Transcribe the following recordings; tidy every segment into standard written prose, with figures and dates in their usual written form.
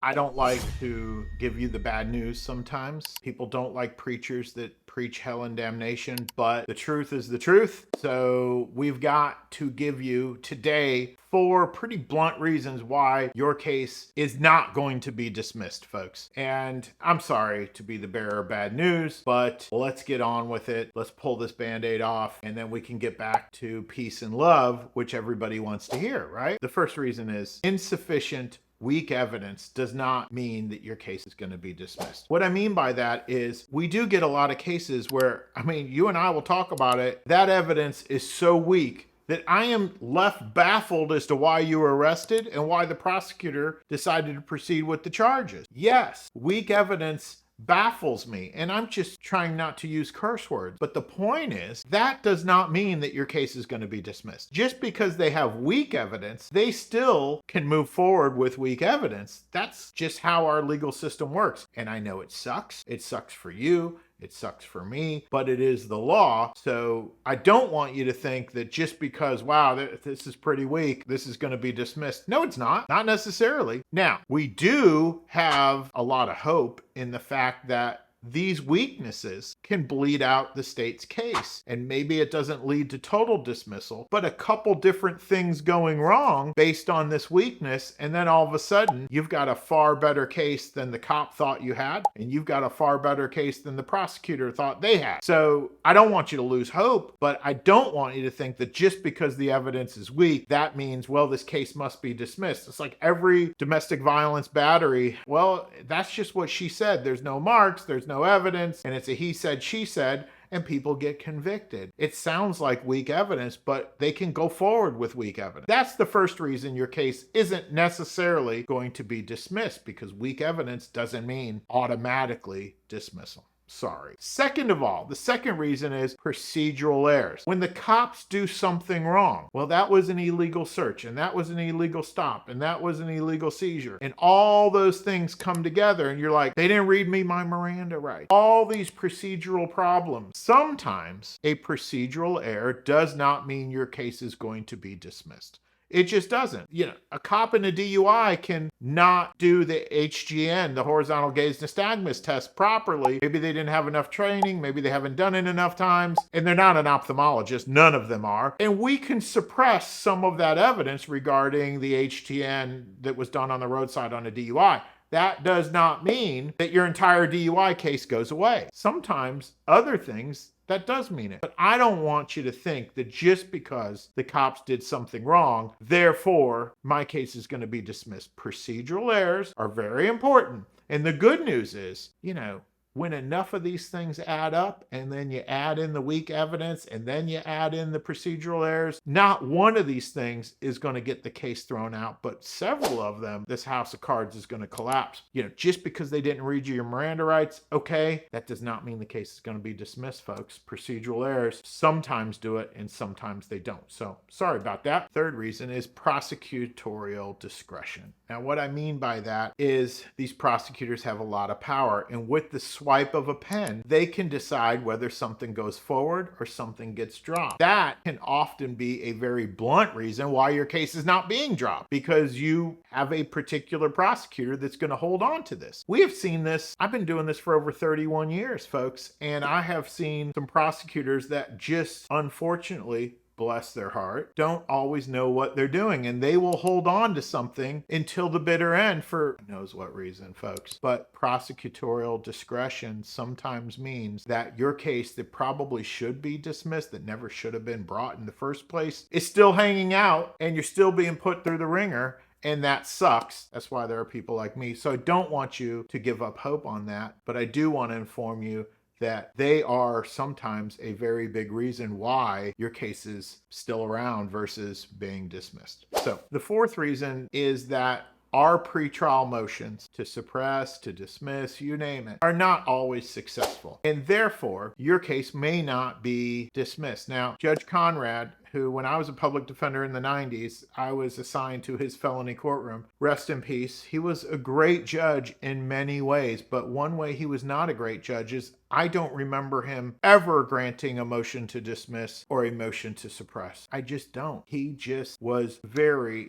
I don't like to give you the bad news sometimes. People don't like preachers that preach hell and damnation, but the truth is the truth. So we've got to give you today 4 pretty blunt reasons why your case is not going to be dismissed, folks. And I'm sorry to be the bearer of bad news, but let's get on with it. Let's pull this Band-Aid off, and then we can get back to peace and love, which everybody wants to hear, right? The first reason is insufficient weak evidence does not mean that your case is going to be dismissed. What I mean by that is we do get a lot of cases where, you and I will talk about it. That evidence is so weak that I am left baffled as to why you were arrested and why the prosecutor decided to proceed with the charges. Yes, weak evidence baffles me, and I'm just trying not to use curse words. But the point is, that does not mean that your case is going to be dismissed. Just because they have weak evidence, they still can move forward with weak evidence. That's just how our legal system works. And I know it sucks. It sucks for you. It sucks for me, but it is the law. So I don't want you to think that just because, wow, this is pretty weak, this is going to be dismissed. No, it's not. Not necessarily. Now, we do have a lot of hope in the fact that these weaknesses can bleed out the state's case. And maybe it doesn't lead to total dismissal, but a couple different things going wrong based on this weakness. And then all of a sudden, you've got a far better case than the cop thought you had. And you've got a far better case than the prosecutor thought they had. So I don't want you to lose hope, but I don't want you to think that just because the evidence is weak, that means, well, this case must be dismissed. It's like every domestic violence battery. Well, that's just what she said. There's no marks. There's no evidence, and it's a he said, she said, and people get convicted. It sounds like weak evidence, but they can go forward with weak evidence. That's the first reason your case isn't necessarily going to be dismissed, because weak evidence doesn't mean automatically dismissal. Sorry. Second of all, the second reason is procedural errors. When the cops do something wrong, well, that was an illegal search, and that was an illegal stop, and that was an illegal seizure, and all those things come together, and you're like, they didn't read me my Miranda rights. All these procedural problems. Sometimes a procedural error does not mean your case is going to be dismissed. It just doesn't. A cop in a DUI can not do the HGN, the horizontal gaze nystagmus test properly. Maybe they didn't have enough training. Maybe they haven't done it enough times. And they're not an ophthalmologist. None of them are. And we can suppress some of that evidence regarding the HTN that was done on the roadside on a DUI. That does not mean that your entire DUI case goes away. Sometimes other things, that does mean it. But I don't want you to think that just because the cops did something wrong, therefore my case is going to be dismissed. Procedural errors are very important. And the good news is, when enough of these things add up, and then you add in the weak evidence, and then you add in the procedural errors, not one of these things is going to get the case thrown out, but several of them, this house of cards is going to collapse. Just because they didn't read you your Miranda rights, okay, that does not mean the case is going to be dismissed, folks. Procedural errors sometimes do it, and sometimes they don't. So sorry about that. Third reason is prosecutorial discretion. Now, what I mean by that is these prosecutors have a lot of power, and with the swipe of a pen, they can decide whether something goes forward or something gets dropped. That can often be a very blunt reason why your case is not being dropped, because you have a particular prosecutor that's going to hold on to this. We have seen this. I've been doing this for over 31 years, folks, and I have seen some prosecutors that just, unfortunately, bless their heart, don't always know what they're doing, and they will hold on to something until the bitter end for who knows what reason, folks. But prosecutorial discretion sometimes means that your case that probably should be dismissed, that never should have been brought in the first place, is still hanging out, and you're still being put through the ringer. And that sucks. That's why there are people like me. So I don't want you to give up hope on that, but I do want to inform you that they are sometimes a very big reason why your case is still around versus being dismissed. So the fourth reason is that our pretrial motions to suppress, to dismiss, you name it, are not always successful. And therefore, your case may not be dismissed. Now, Judge Conrad who, when I was a public defender in the 90s, I was assigned to his felony courtroom. Rest in peace. He was a great judge in many ways, but one way he was not a great judge is I don't remember him ever granting a motion to dismiss or a motion to suppress. I just don't. He just was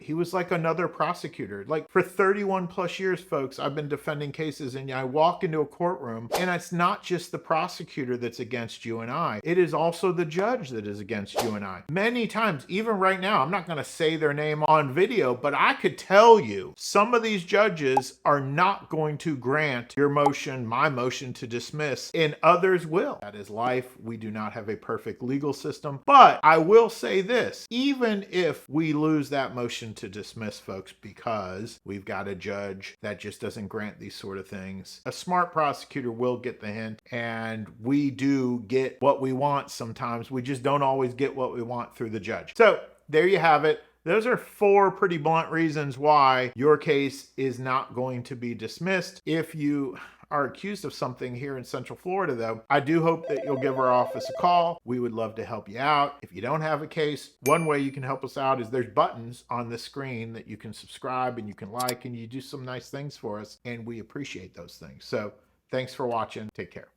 he was like another prosecutor. Like for 31 plus years, folks, I've been defending cases, and I walk into a courtroom and it's not just the prosecutor that's against you and I. It is also the judge that is against you and I. Many times, even right now, I'm not going to say their name on video, but I could tell you some of these judges are not going to grant your motion, my motion to dismiss, and others will. That is life. We do not have a perfect legal system, but I will say this, even if we lose that motion to dismiss, folks, because we've got a judge that just doesn't grant these sort of things, a smart prosecutor will get the hint, and we do get what we want sometimes. We just don't always get what we want through the judge. So there you have it. Those are 4 pretty blunt reasons why your case is not going to be dismissed. If you are accused of something here in Central Florida, though, I do hope that you'll give our office a call. We would love to help you out. If you don't have a case, one way you can help us out is there's buttons on the screen that you can subscribe and you can like, and you do some nice things for us, and we appreciate those things. So thanks for watching. Take care.